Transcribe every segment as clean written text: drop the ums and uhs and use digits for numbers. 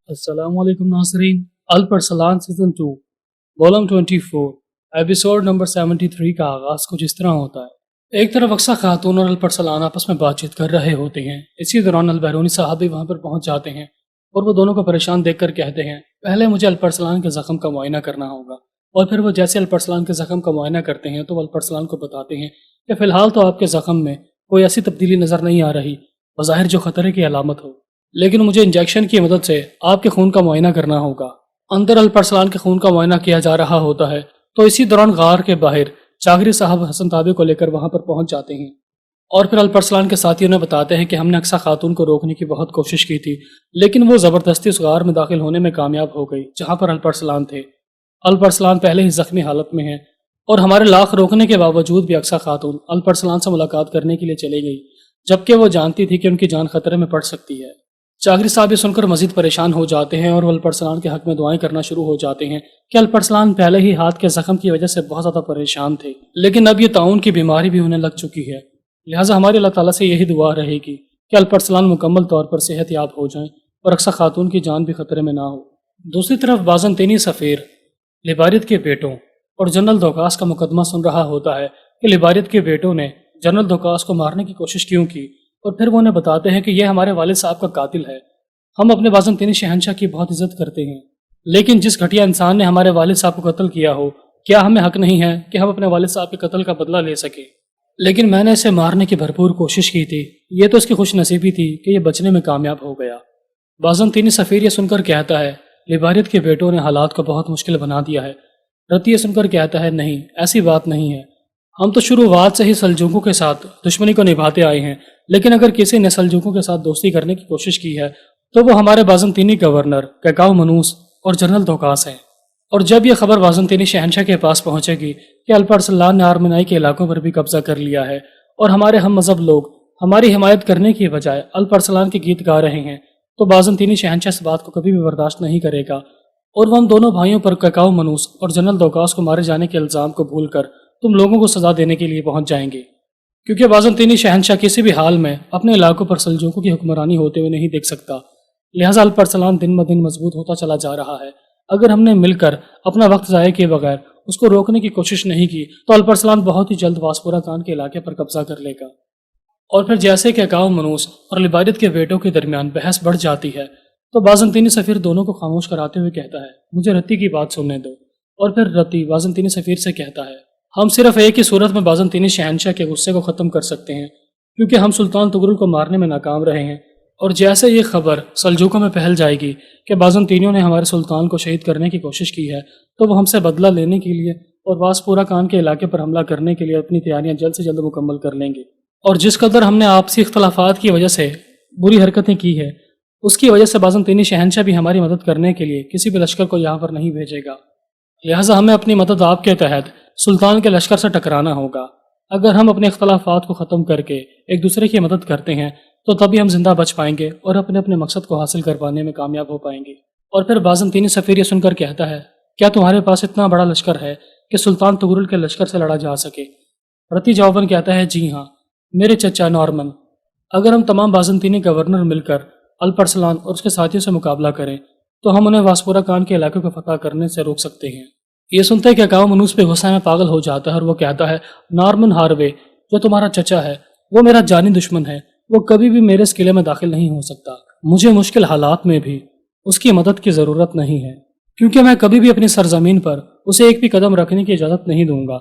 अस्सलाम वालेकुम नाज़रीन। अल-परसलान सीज़न 2 वॉल्यूम 24 एपिसोड नंबर 73 का आगाज़ कुछ इस तरह होता है। एक तरफ अक्सा खातून और अल-परसलान आपस में बातचीत कर रहे होते हैं। इसी दौरान अल-बैरूनी साहब भी वहाँ पर पहुँच जाते हैं और वो दोनों को परेशान देखकर कहते हैं, पहले मुझे अल-परसलान के ज़ख्म का मुआयना करना होगा। और फिर वो जैसे अल-परसलान के ज़ख्म का मुआयना करते हैं तो अल-परसलान को बताते हैं कि फ़िलहाल तो आपके ज़ख्म में कोई ऐसी तब्दीली नज़र नहीं आ रही बज़ाहिर जो ख़तरे की अलामत हो, लेकिन मुझे इंजेक्शन की मदद से आपके खून का मुआयना करना होगा। अंदर अल-परसलान के खून का मुआयना किया जा रहा होता है तो इसी दौरान गार के बाहर चागरी साहब हसन ताबे को लेकर वहां पर पहुंच जाते हैं और फिर अल-परसलान के साथियों ने बताते हैं कि हमने अक्सा खातून को रोकने की बहुत कोशिश की थी, लेकिन वो ज़बरदस्ती उस गार में दाखिल होने में कामयाब हो गई जहाँ पर अल-परसलान थे। अल-परसलान पहले ही जख्मी हालत में है और हमारे लाख रोकने के बावजूद भी अक्सा खातून अल-परसलान से मुलाकात करने के लिए चली गई, जबकि वो जानती थी कि उनकी जान खतरे में पड़ सकती है। चागरी साहब ये सुनकर मजीद परेशान हो जाते हैं और वो अल-परसलान के हक में दुआएं करना शुरू हो जाते हैं कि अल-परसलान पहले ही हाथ के जख्म की वजह से बहुत ज़्यादा परेशान थे, लेकिन अब ये ताउन की बीमारी भी उन्हें लग चुकी है। लिहाजा हमारी अल्लाह ताला से यही दुआ रहेगी कि अल-परसलान मुकम्मल तौर पर सेहतयाब हो जाएं और अक्सा खातून की जान भी खतरे में ना हो। दूसरी तरफ बाज़ंतीनी सफ़ीर लिबारियत के बेटों और जनरल दोकास का मुकदमा सुन रहा होता है कि लिबारियत के बेटों ने जनरल दोकास को मारने की कोशिश क्यों की, और फिर वो उन्हें बताते हैं कि यह हमारे वालिद साहब का कातिल है। हम अपने बाज़ंतीनी शहंशाह की बहुत इज्जत करते हैं, लेकिन जिस घटिया इंसान ने हमारे वालिद साहब को कत्ल किया हो, क्या हमें हक नहीं है कि हम अपने वालिद साहब के कत्ल का बदला ले सके। लेकिन मैंने इसे मारने की भरपूर कोशिश की थी, ये तो इसकी खुशनसीबी थी कि ये बचने में कामयाब हो गया। बाज़ंतीनी सफ़ीर ये सुनकर कहता है, लिबारियत के बेटों ने हालात को बहुत मुश्किल बना दिया है। रती ये सुनकर कहता है, नहीं, ऐसी बात नहीं है। हम तो शुरुआत से ही सल्जूकों के साथ दुश्मनी को निभाते आए हैं, लेकिन अगर किसी ने सल्जूकों के साथ दोस्ती करने की कोशिश की है तो वो हमारे बाज़ंतीनी गवर्नर कैकाऊ मनूस और जनरल दोकास हैं। और जब यह खबर बाज़ंतीनी शहंशाह के पास पहुंचेगी कि अल-परसलान ने आर्मनाई के इलाकों पर भी कब्जा कर लिया है और हमारे हम मजहब लोग हमारी हिमायत करने की बजाय अल-परसलान के गीत गा रहे हैं, तो बाज़ंतीनी शहंशाह इस बात को कभी भी बर्दाश्त नहीं करेगा और वह हम दोनों भाइयों पर कैकाऊ मनूस और जनरल दोकास को मारे जाने के इल्ज़ाम को भूलकर तुम लोगों को सजा देने के लिए पहुंच जाएंगे, क्योंकि बाज़ंतीनी शहंशाह किसी भी हाल में अपने इलाकों पर सल्जूकों की हुक्मरानी होते हुए नहीं देख सकता। लिहाजा अल-परसलान दिन ब दिन मजबूत होता चला जा रहा है। अगर हमने मिलकर अपना वक्त ज़ाया किए बगैर उसको रोकने की कोशिश नहीं की तो अल-परसलान बहुत ही जल्द वासपुरा खान के इलाके पर कब्जा कर लेगा। और फिर जैसे कि कैकाऊ मनूस और लिबारियत के बेटों के दरमियान बहस बढ़ जाती है तो बाज़ंतीनी सफ़ीर दोनों को खामोश कराते हुए कहता है, मुझे रत्ती की बात सुनने दो। और फिर रत्ती बाज़ंतीनी सफ़ीर से कहता है, हम सिर्फ एक ही सूरत में बाज़ंतीनी शहंशाह के गुस्से को ख़त्म कर सकते हैं, क्योंकि हम सुल्तान तुगरुल को मारने में नाकाम रहे हैं। और जैसे ये खबर सल्जूकों में फैल जाएगी कि बाज़ंतीनियों ने हमारे सुल्तान को शहीद करने की कोशिश की है, तो वो हमसे बदला लेने के लिए और वासपुरा खान के इलाके पर हमला करने के लिए अपनी तैयारियां जल्द से जल्द मुकम्मल कर लेंगे। और जिस कदर हमने आपसी इख्तलाफात की वजह से बुरी हरकतें की है, उसकी वजह से बाज़ंतीनी शहंशाह भी हमारी मदद करने के लिए किसी भी लश्कर को यहाँ पर नहीं भेजेगा। लिहाजा हमें अपनी मदद आपके तहत सुल्तान के लश्कर से टकराना होगा। अगर हम अपने इख्तलाफात को ख़त्म करके एक दूसरे की मदद करते हैं तो तभी हम जिंदा बच पाएंगे और अपने अपने मकसद को हासिल कर पाने में कामयाब हो पाएंगे। और फिर बाज़ंतीनी सफ़ीर ये सुनकर कहता है, क्या तुम्हारे पास इतना बड़ा लश्कर है कि सुल्तान तुगरुल के लश्कर से लड़ा जा सके? रती जवाबन कहता है, जी हाँ मेरे चचा नॉर्मन, अगर हम तमाम बाज़ंतीनी गवर्नर मिलकर अल-परसलान और उसके साथियों से मुकाबला करें तो हम उन्हें वासपुरा खान के इलाके को फतह करने से रोक सकते हैं। ये सुनते ही कैकाऊ मनूस पे गुस्सा में पागल हो जाता है और वो कहता है, नॉर्मन हार्वे जो तुम्हारा चचा है वो मेरा जानी दुश्मन है, वो कभी भी मेरे इस किले में दाखिल नहीं हो सकता। मुझे मुश्किल हालात में भी उसकी मदद की ज़रूरत नहीं है, क्योंकि मैं कभी भी अपनी सरजमीन पर उसे एक भी कदम रखने की इजाज़त नहीं दूंगा।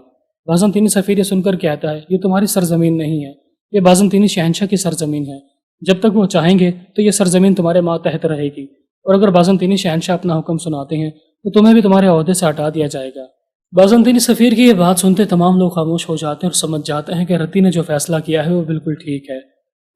बाज़ंतीनी सफ़ीर ये सुनकर कहता है, ये तुम्हारी सरजमीन नहीं है, ये बाज़ंतीनी शहंशाह की सरजमीन है। जब तक वो चाहेंगे तो ये सरजमीन तुम्हारे मातहत रहेगी, और अगर बाज़ंतीनी शहंशाह अपना हुक्म सुनाते हैं तो तुम्हें भी तुम्हारे ओहदे से हटा दिया जाएगा। बाज़ंतीनी सफ़ीर की ये बात सुनते तमाम लोग खामोश हो जाते हैं और समझ जाते हैं कि रत्ती ने जो फैसला किया है वो बिल्कुल ठीक है,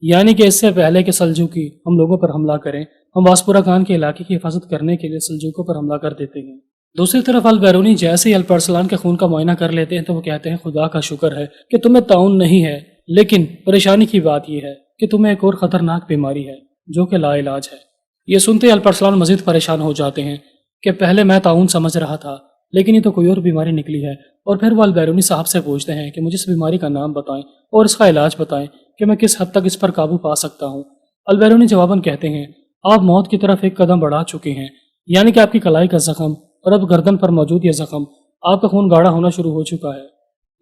यानी कि इससे पहले कि सल्जूकी हम लोगों पर हमला करें, हम वासपुरा खान के इलाके की हिफाजत करने के लिए सल्जूकों पर हमला कर देते हैं। दूसरी तरफ अल-बैरूनी जैसे ही अल-परसलान के खून का मुआयना कर लेते हैं तो वो कहते हैं, खुदा का शुक्र है कि तुम्हें ताउन नहीं है, लेकिन परेशानी की बात यह है कि तुम्हें एक और ख़तरनाक बीमारी है जो कि लाइलाज है। ये सुनते ही अल-परसलान मजीद परेशान हो जाते हैं कि पहले मैं ताउन समझ रहा था, लेकिन ये तो कोई और बीमारी निकली है। और फिर वो अल-बैरूनी साहब से पूछते हैं कि मुझे इस बीमारी का नाम बताएं और इसका इलाज बताएं कि मैं किस हद तक इस पर काबू पा सकता हूँ। अल-बैरूनी जवाबन कहते हैं, آپ موت کی طرف ایک قدم بڑھا چکے ہیں، یعنی کہ آپ کی کلائی کا زخم اور اب گردن پر موجود یہ زخم، آپ کا خون گاڑھا ہونا شروع ہو چکا ہے۔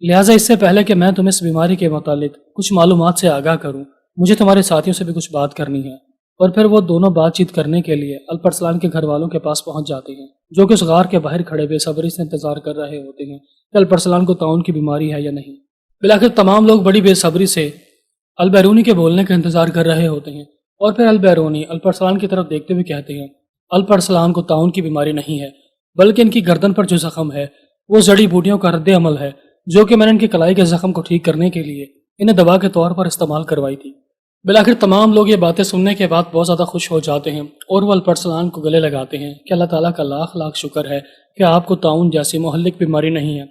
لہٰذا اس سے پہلے کہ میں تمہیں اس بیماری کے متعلق کچھ معلومات سے آگاہ کروں، مجھے تمہارے ساتھیوں سے بھی کچھ بات کرنی ہے۔ اور پھر وہ دونوں بات چیت کرنے کے لیے الپرسلان کے گھر والوں کے پاس پہنچ جاتے ہیں، جو کہ اس غار کے باہر کھڑے بے صبری سے انتظار کر رہے ہوتے ہیں کہ الپرسلان کو طاعون کی بیماری ہے یا نہیں۔ بالآخر تمام لوگ بڑی بے صبری سے البیرونی کے بولنے کا انتظار کر رہے ہوتے ہیں، اور پھر البیرونی الپرسلان کی طرف دیکھتے ہوئے کہتے ہیں، الپرسلان کو طاعون کی بیماری نہیں ہے، بلکہ ان کی گردن پر جو زخم ہے وہ جڑی بوٹیوں کا رد عمل ہے، جو کہ میں نے ان کی کلائی کے زخم کو ٹھیک کرنے کے لیے انہیں دوا کے طور پر استعمال کروائی تھی۔ بالآخر تمام لوگ یہ باتیں سننے کے بعد بہت زیادہ خوش ہو جاتے ہیں اور وہ الپرسلان کو گلے لگاتے ہیں کہ اللہ تعالیٰ کا لاکھ لاکھ شکر ہے کہ آپ کو طاعون جیسی مہلک بیماری نہیں ہے۔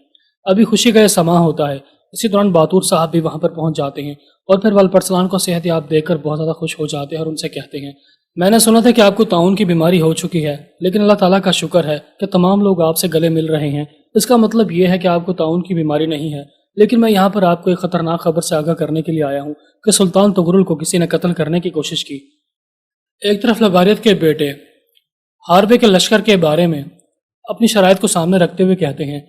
ابھی خوشی کا یہ سماں ہوتا ہے، اسی دوران باتور صاحب بھی وہاں پر پہنچ جاتے ہیں اور پھر وہ الپرسلان کو صحت یاب دیکھ کر بہت زیادہ خوش ہو جاتے ہیں اور ان سے کہتے ہیں، میں نے سنا تھا کہ آپ کو طاعون کی بیماری ہو چکی ہے، لیکن اللہ تعالیٰ کا شکر ہے کہ تمام لوگ آپ سے گلے مل رہے ہیں۔ اس کا مطلب یہ ہے کہ آپ کو طاعون کی بیماری نہیں ہے، لیکن میں یہاں پر آپ کو ایک خطرناک خبر سے آگاہ کرنے کے لیے آیا ہوں کہ سلطان تغرل کو کسی نے قتل کرنے کی کوشش کی۔ ایک طرف لباریت کے بیٹے ہاربے کے لشکر کے بارے میں اپنی شرائط کو سامنے رکھتے ہوئے کہتے ہیں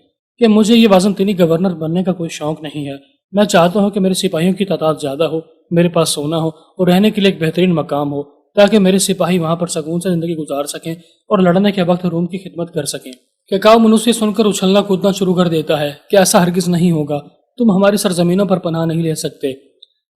کہ مجھے یہ وازنطینی گورنر بننے کا کوئی شوق نہیں ہے، میں چاہتا ہوں کہ میرے سپاہیوں کی تعداد زیادہ ہو، میرے پاس سونا ہو اور رہنے کے لیے ایک بہترین مقام ہو، تاکہ میرے سپاہی وہاں پر سکون سے زندگی گزار سکیں اور لڑنے کے وقت روم کی خدمت کر سکیں۔ کیکاؤ منوس یہ سن کر اچھلنا کودنا شروع کر دیتا ہے کہ ایسا ہرگز نہیں ہوگا، تم ہماری سرزمینوں پر پناہ نہیں لے سکتے۔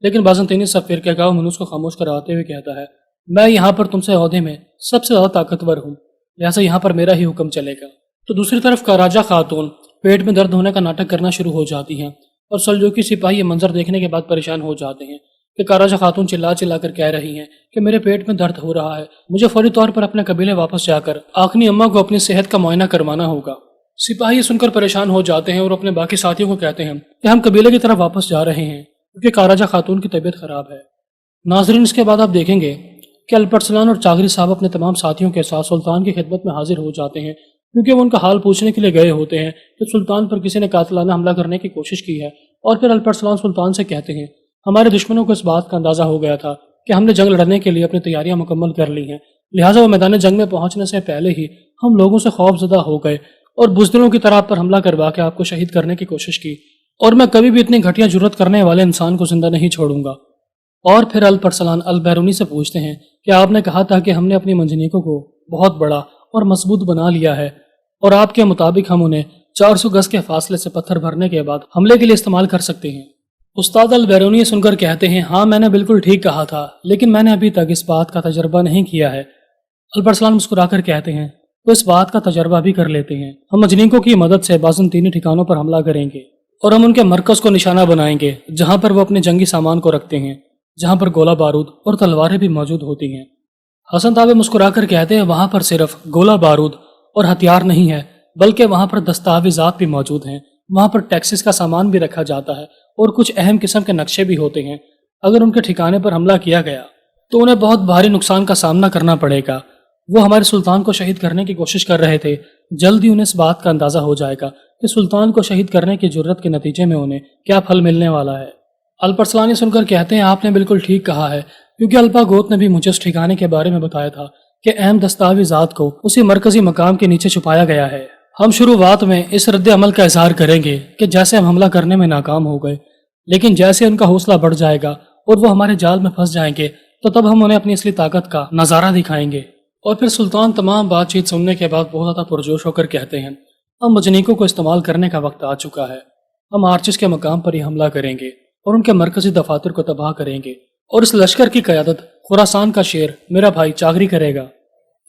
لیکن بازنطینی سفیر کیکاؤ منوس کو خاموش کرواتے ہوئے کہتا ہے، میں یہاں پر تم سے عہدے میں سب سے زیادہ طاقتور ہوں، لہٰذا یہاں پر میرا ہی حکم چلے گا۔ تو دوسری طرف کاراجہ خاتون پیٹ میں درد ہونے کا ناٹک کرنا شروع ہو جاتی ہیں اور سلجوقی سپاہی یہ منظر دیکھنے کے بعد پریشان ہو جاتے ہیں کہ کاراجہ خاتون چلا چلا کر کہہ رہی ہیں کہ میرے پیٹ میں درد ہو رہا ہے، مجھے فوری طور پر اپنے قبیلے واپس جا کر آخنی اماں کو اپنی صحت کا معائنہ کروانا ہوگا۔ سپاہی سن کر پریشان ہو جاتے ہیں اور اپنے باقی ساتھیوں کو کہتے ہیں کہ ہم قبیلے کی طرف واپس جا رہے ہیں کیونکہ کاراجہ خاتون کی طبیعت خراب ہے۔ ناظرین، اس کے بعد آپ دیکھیں گے کہ الپرسلان اور چاغری صاحب اپنے تمام ساتھیوں کے ساتھ سلطان کی خدمت میں حاضر ہو جاتے ہیں، کیونکہ وہ ان کا حال پوچھنے کے لیے گئے ہوتے ہیں کہ سلطان پر کسی نے قاتلانہ حملہ کرنے کی کوشش کی ہے۔ اور پھر الپرسلان سلطان سے کہتے ہیں، ہمارے دشمنوں کو اس بات کا اندازہ ہو گیا تھا کہ ہم نے جنگ لڑنے کے لیے اپنی تیاریاں مکمل کر لی ہیں، لہٰذا وہ میدان جنگ میں پہنچنے سے پہلے ہی ہم لوگوں سے خوف زدہ ہو گئے اور بزدلوں کی طرح آپ پر حملہ کروا کے آپ کو شہید کرنے کی کوشش کی، اور میں کبھی بھی اتنی گھٹیا جرت کرنے والے انسان کو زندہ نہیں چھوڑوں گا۔ اور پھر الپرسلان البیرونی سے پوچھتے ہیں کہ آپ نے کہا تھا کہ ہم نے اپنی منجنیکوں کو بہت بڑا اور مضبوط بنا لیا ہے اور آپ کے مطابق ہم انہیں 400 گز کے فاصلے سے پتھر بھرنے کے بعد حملے کے لیے استعمال کر سکتے ہیں۔ استاد البیرونی سن کر کہتے ہیں، ہاں میں نے بالکل ٹھیک کہا تھا، لیکن میں نے ابھی تک اس بات کا تجربہ نہیں کیا ہے۔ الپرسلان مسکرا کر کہتے ہیں، تو اس بات کا تجربہ بھی کر لیتے ہیں، ہم مجنیکوں کی مدد سے بازنطینی ٹھکانوں پر حملہ کریں گے اور ہم ان کے مرکز کو نشانہ بنائیں گے جہاں پر وہ اپنے جنگی سامان کو رکھتے ہیں، جہاں پر گولہ بارود اور تلواریں بھی موجود ہوتی ہیں۔ حسن تابع مسکرا کر کہتے ہیں، وہاں پر صرف گولہ بارود اور ہتھیار نہیں ہے، بلکہ وہاں پر دستاویزات بھی موجود ہیں، وہاں پر ٹیکسس کا سامان بھی رکھا جاتا ہے اور کچھ اہم قسم کے نقشے بھی ہوتے ہیں۔ اگر ان کے ٹھکانے پر حملہ کیا گیا تو انہیں بہت بھاری نقصان کا سامنا کرنا پڑے گا۔ وہ ہمارے سلطان کو شہید کرنے کی کوشش کر رہے تھے، جلد ہی انہیں اس بات کا اندازہ ہو جائے گا کہ سلطان کو شہید کرنے کی جرت کے نتیجے میں انہیں کیا پھل ملنے والا ہے۔ الپرسلانی سن کر کہتے ہیں، آپ نے بالکل ٹھیک کہا ہے، کیونکہ الپا گوت نے بھی مجھے اس ٹھکانے کے بارے میں بتایا تھا کہ اہم دستاویزات کو اسی مرکزی مقام کے نیچے چھپایا گیا ہے۔ ہم شروعات میں اس رد عمل کا اظہار کریں گے کہ جیسے ہم حملہ کرنے میں ناکام ہو گئے، لیکن جیسے ان کا حوصلہ بڑھ جائے گا اور وہ ہمارے جال میں پھنس جائیں گے تو تب ہم انہیں اپنی اصلی طاقت کا نظارہ دکھائیں گے۔ اور پھر سلطان تمام بات چیت سننے کے بعد بہت زیادہ پرجوش ہو کر کہتے ہیں، ہم مجنیکوں کو استعمال کرنے کا وقت آ چکا ہے، ہم آرچس کے مقام پر ہی حملہ کریں گے اور ان کے مرکزی دفاتر کو تباہ کریں گے، اور اس لشکر کی قیادت خراسان کا شیر میرا بھائی چاغری کرے گا۔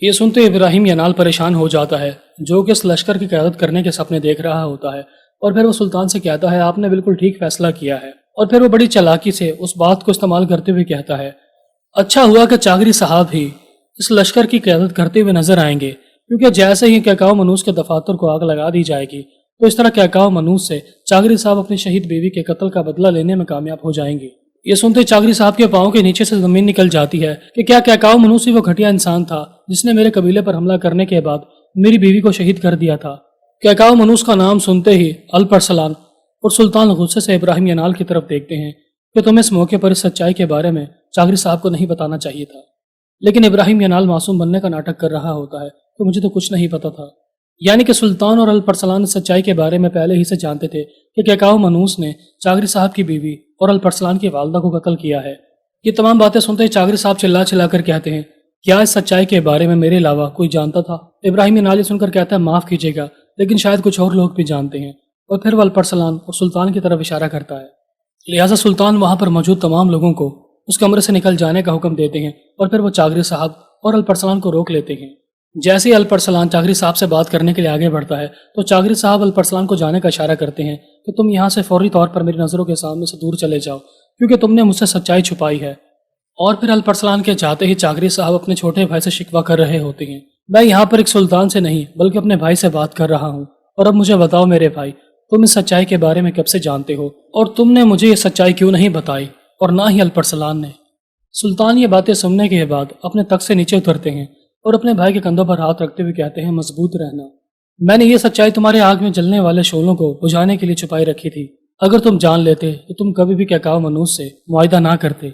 یہ سنتے ابراہیم ینال پریشان ہو جاتا ہے، جو کہ اس لشکر کی قیادت کرنے کے سپنے دیکھ رہا ہوتا ہے، اور پھر وہ سلطان سے کہتا ہے، آپ نے بالکل ٹھیک فیصلہ کیا ہے۔ اور پھر وہ بڑی چالاکی سے اس بات کو استعمال کرتے ہوئے کہتا ہے، اچھا ہوا کہ چاغری صاحب ہی اس لشکر کی قیادت کرتے ہوئے نظر آئیں گے، کیونکہ جیسے ہی کیکاؤ منوس کے دفاتر کو آگ لگا دی جائے گی تو اس طرح کیکاؤ منوس سے چاغری صاحب اپنی شہید بیوی کے قتل کا بدلہ لینے میں کامیاب ہو جائیں گے۔ یہ سنتے چاغری صاحب کے پاؤں کے نیچے سے زمین نکل جاتی ہے کہ کیا کیکاؤ منوس ہی وہ گھٹیا انسان تھا جس نے میرے قبیلے پر حملہ کرنے کے بعد میری بیوی کو شہید کر دیا تھا۔ کیکاؤ منوس کا نام سنتے ہی الپرسلان اور سلطان غصے سے ابراہیم ینال کی طرف دیکھتے ہیں کہ تمہیں اس موقع پر اس سچائی کے بارے میں چاغری صاحب کو نہیں بتانا چاہیے تھا، लेकिन इब्राहिम यनाल मासूम बनने का नाटक कर रहा होता है कि मुझे तो कुछ नहीं पता था। यानी कि सुल्तान और अल्परसलान सच्चाई के बारे में पहले ही से जानते थे कि कैकाओ मनूस ने चागरी साहब की बीवी और अल्परसलान की वालदा को कत्ल किया है। ये तमाम बातें सुनते ही चागरी साहब चिल्ला चिल्ला कर कहते हैं, क्या इस सच्चाई के बारे में मेरे अलावा कोई जानता था? इब्राहिम यनाल ये सुनकर कहता है, माफ कीजिएगा, लेकिन शायद कुछ और लोग भी जानते हैं। और फिर वह अल्परसलान और सुल्तान की तरफ इशारा करता है। लिहाजा सुल्तान वहां पर मौजूद तमाम लोगों को उस कमरे से निकल जाने का हुक्म देते हैं और फिर वो चागरी साहब और अल्परसलान को रोक लेते हैं। जैसे ही अल्परसलान चागरी साहब से बात करने के लिए आगे बढ़ता है तो चागरी साहब अल्परसलान को जाने का इशारा करते हैं कि तुम यहाँ से फौरी तौर पर मेरी नज़रों के सामने से दूर चले जाओ, क्योंकि तुमने मुझसे सच्चाई छुपाई है। और फिर अल्परसलान के चाहते ही चागरी साहब अपने छोटे भाई से शिकवा कर रहे होते हैं, मैं यहाँ पर एक सुल्तान से नहीं बल्कि अपने भाई से बात कर रहा हूँ। और अब मुझे बताओ मेरे भाई, तुम इस सच्चाई के बारे में कब से जानते हो और तुमने मुझे ये सच्चाई क्यों नहीं बताई? और ना ही अल्परसलान ने। सुल्तान ये बातें सुनने के बाद अपने तख्त से नीचे उतरते हैं और अपने भाई के कंधों पर हाथ रखते हुए कहते हैं, मजबूत रहना। मैंने ये सच्चाई तुम्हारे आग में जलने वाले शोलों को बुझाने के लिए छुपाई रखी थी। अगर तुम जान लेते तो तुम कभी भी कैकाओ मनूस से मुआहिदा ना करते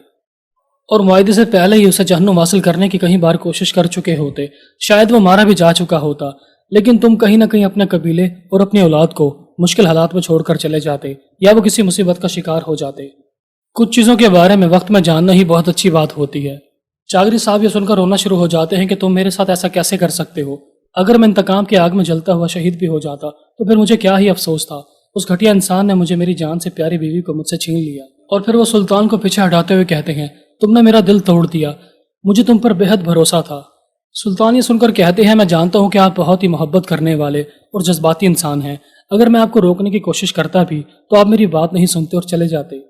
और मुआहिदे से पहले ही उसे जहन्नुम हासिल करने की कई बार कोशिश कर चुके होते। शायद वो मारा भी जा चुका होता, लेकिन तुम कहीं ना कहीं अपने कबीले और अपनी औलाद को मुश्किल हालात में छोड़कर चले जाते या वो किसी मुसीबत का शिकार हो जाते। कुछ चीज़ों के बारे में वक्त में जानना ही बहुत अच्छी बात होती है। चागरी साहब ये सुनकर रोना शुरू हो जाते हैं कि तुम मेरे साथ ऐसा कैसे कर सकते हो? अगर मैं इंतकाम की आग में जलता हुआ शहीद भी हो जाता तो फिर मुझे क्या ही अफसोस था। उस घटिया इंसान ने मुझे मेरी जान से प्यारी बीवी को मुझसे छीन लिया। और फिर वो सुल्तान को पीछे हटाते हुए कहते हैं, तुमने मेरा दिल तोड़ दिया, मुझे तुम पर बेहद भरोसा था। सुल्तान ये सुनकर कहते हैं, मैं जानता हूँ कि आप बहुत ही मोहब्बत करने वाले और जज्बाती इंसान हैं। अगर मैं आपको रोकने की कोशिश करता भी तो आप मेरी बात नहीं सुनते और चले जाते।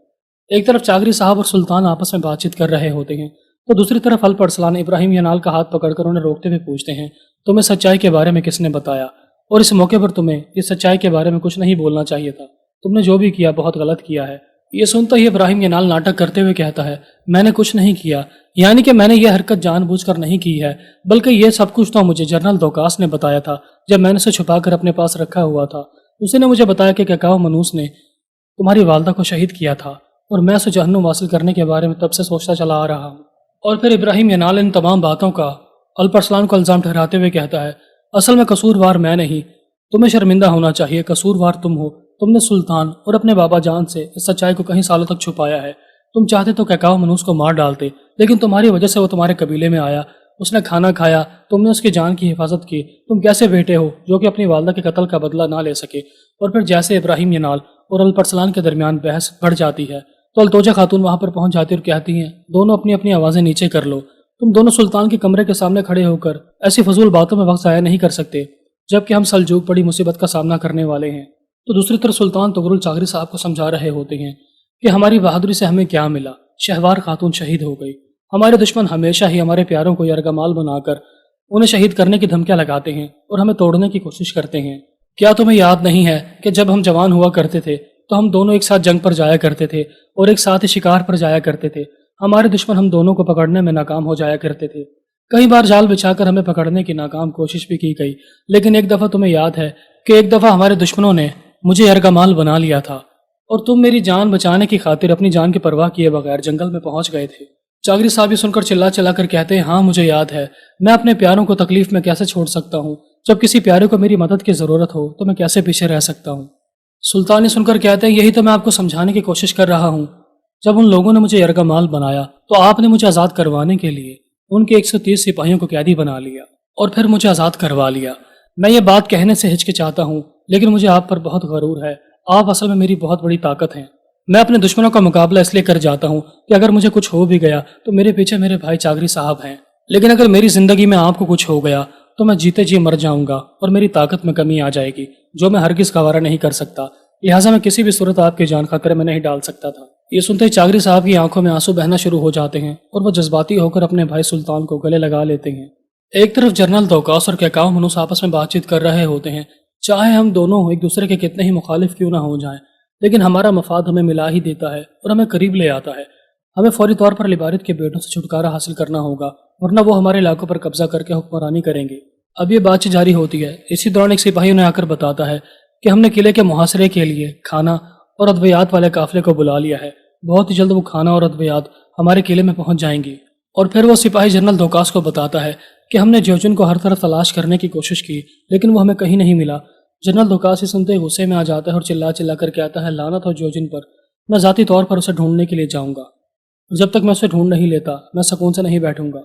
एक तरफ चागरी साहब और सुल्तान आपस में बातचीत कर रहे होते हैं तो दूसरी तरफ अल्परसलान इब्राहिम यनाल का हाथ पकड़कर उन्हें रोकते हुए पूछते हैं, तुम्हें सच्चाई के बारे में किसने बताया? और इस मौके पर तुम्हें इस सच्चाई के बारे में कुछ नहीं बोलना चाहिए था। तुमने जो भी किया बहुत गलत किया है। ये सुनते ही इब्राहिम यनाल नाटक करते हुए कहता है, मैंने कुछ नहीं किया, यानी कि मैंने ये हरकत जानबूझकर नहीं की है, बल्कि ये सब कुछ तो मुझे जनरल दोकास ने बताया था जब मैंने उसे छुपाकर अपने पास रखा हुआ था। उसी ने मुझे बताया कि कैकाओ मनूस ने तुम्हारी वालदा को शहीद किया था और मैं उसे जहन्नुम हासिल करने के बारे में तब से सोचता चला आ रहा हूँ। और फिर इब्राहिम यनाल इन तमाम बातों का अल्परसलान को इल्जाम ठहराते हुए कहता है, असल में कसूरवार मैं नहीं, तुम्हें शर्मिंदा होना चाहिए, कसूरवार तुम हो। तुमने सुल्तान और अपने बाबा जान से इस सच्चाई को कई सालों तक छुपाया है। तुम चाहते तो कैकाओ मनूस को मार डालते, लेकिन तुम्हारी वजह से वो तुम्हारे कबीले में आया, उसने खाना खाया, तुमने उसकी जान की हिफाजत की। तुम कैसे बेटे हो जो कि अपनी वालदा के कत्ल का बदला ना ले सके? और फिर जैसे इब्राहिम यनाल और अल्परसलान के दरमियान बहस बढ़ जाती है तो अल्तोजा खातून वहां पर पहुंच जाती और कहती हैं, दोनों अपनी अपनी आवाज़ें नीचे कर लो। तुम दोनों सुल्तान के कमरे के सामने खड़े होकर ऐसी फजूल बातों में वक्त ज़ाया नहीं कर सकते, जबकि हम सलजूक बड़ी मुसीबत का सामना करने वाले हैं। तो दूसरी तरफ सुल्तान तुगरुल चागरी साहब को समझा रहे होते हैं कि हमारी बहादुरी से हमें क्या मिला, शहवार खातून शहीद हो गई। हमारे दुश्मन हमेशा ही हमारे प्यारों को यरगमाल बनाकर उन्हें शहीद करने की धमकियां लगाते हैं और हमें तोड़ने की कोशिश करते हैं। क्या तुम्हें याद नहीं है कि जब हम जवान हुआ करते थे तो हम दोनों एक साथ जंग पर जाया करते थे और एक साथ ही शिकार पर जाया करते थे। हमारे दुश्मन हम दोनों को पकड़ने में नाकाम हो जाया करते थे। कई बार जाल बिछाकर हमें पकड़ने की नाकाम कोशिश भी की गई, लेकिन एक दफ़ा तुम्हें याद है कि एक दफ़ा हमारे दुश्मनों ने मुझे यरगमाल बना लिया था और तुम मेरी जान बचाने की खातिर अपनी जान की परवाह किए बगैर जंगल में पहुंच गए थे। चागरी साहब ये सुनकर चिल्ला चिल्ला कर कहते हैं, हाँ मुझे याद है। मैं अपने प्यारों को तकलीफ में कैसे छोड़ सकता हूँ? जब किसी प्यारे को मेरी मदद की ज़रूरत हो तो मैं कैसे पीछे रह सकता हूँ? सुल्तान ये सुनकर कहते हैं, यही तो मैं आपको समझाने की कोशिश कर रहा हूँ। जब उन लोगों ने मुझे यरगमाल बनाया तो आपने मुझे आज़ाद करवाने के लिए उनके 130 सिपाहियों को कैदी बना लिया और फिर मुझे आज़ाद करवा लिया। मैं ये बात कहने से हिचकिचाता हूँ, लेकिन मुझे आप पर बहुत गरूर है। आप असल में मेरी बहुत बड़ी ताकत हैं। मैं अपने दुश्मनों का मुकाबला इसलिए कर जाता हूँ कि अगर मुझे कुछ हो भी गया तो मेरे पीछे मेरे भाई चागरी साहब हैं, लेकिन अगर मेरी जिंदगी में आपको कुछ हो गया तो मैं जीते जी मर जाऊंगा और मेरी ताकत में कमी आ जाएगी, जो मैं हरगिज गवारा नहीं कर सकता। लिहाजा मैं किसी भी सूरत आपकी जान खतरे में नहीं डाल सकता था। ये सुनते ही चागरी साहब की आंखों में आंसू बहना शुरू हो जाते हैं और वो जज्बाती होकर अपने भाई सुल्तान को गले लगा लेते हैं। एक तरफ जनरल दोकास और कैकाओ मनूस आपस में बातचीत कर रहे होते हैं। चाहे हम दोनों एक दूसरे के कितने ही मुखालिफ क्यों ना हो जाएं, लेकिन हमारा मफाद हमें मिला ही देता है और हमें करीब ले आता है। हमें फौरी तौर पर लिबारित के बेटों से छुटकारा हासिल करना होगा, वरना वो हमारे इलाकों पर कब्जा करके हुक्मरानी करेंगे। अब ये बातचीत जारी होती है। इसी दौरान एक सिपाही उन्हें आकर बताता है कि हमने किले के मुहासरे के लिए खाना और अद्वियात वाले काफिले को बुला लिया है। बहुत ही जल्द वो खाना और अद्वियात हमारे किले में पहुंच जाएंगी اور پھر وہ سپاہی جنرل دوکاس کو بتاتا ہے کہ ہم نے جیوجن کو ہر طرف تلاش کرنے کی کوشش کی لیکن وہ ہمیں کہیں نہیں ملا۔ جنرل دوکاس یہ سنتے غصے میں آ جاتا ہے اور چلا چلا کر کہتا ہے لعنت ہو جیوجن پر، میں ذاتی طور پر اسے ڈھونڈنے کے لیے جاؤں گا، جب تک میں اسے ڈھونڈ نہیں لیتا میں سکون سے نہیں بیٹھوں گا۔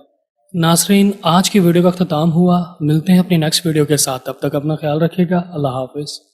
ناظرین، آج کی ویڈیو کا اختتام ہوا، ملتے ہیں اپنی نیکسٹ ویڈیو کے ساتھ، تب تک اپنا خیال رکھیے گا، اللہ حافظ۔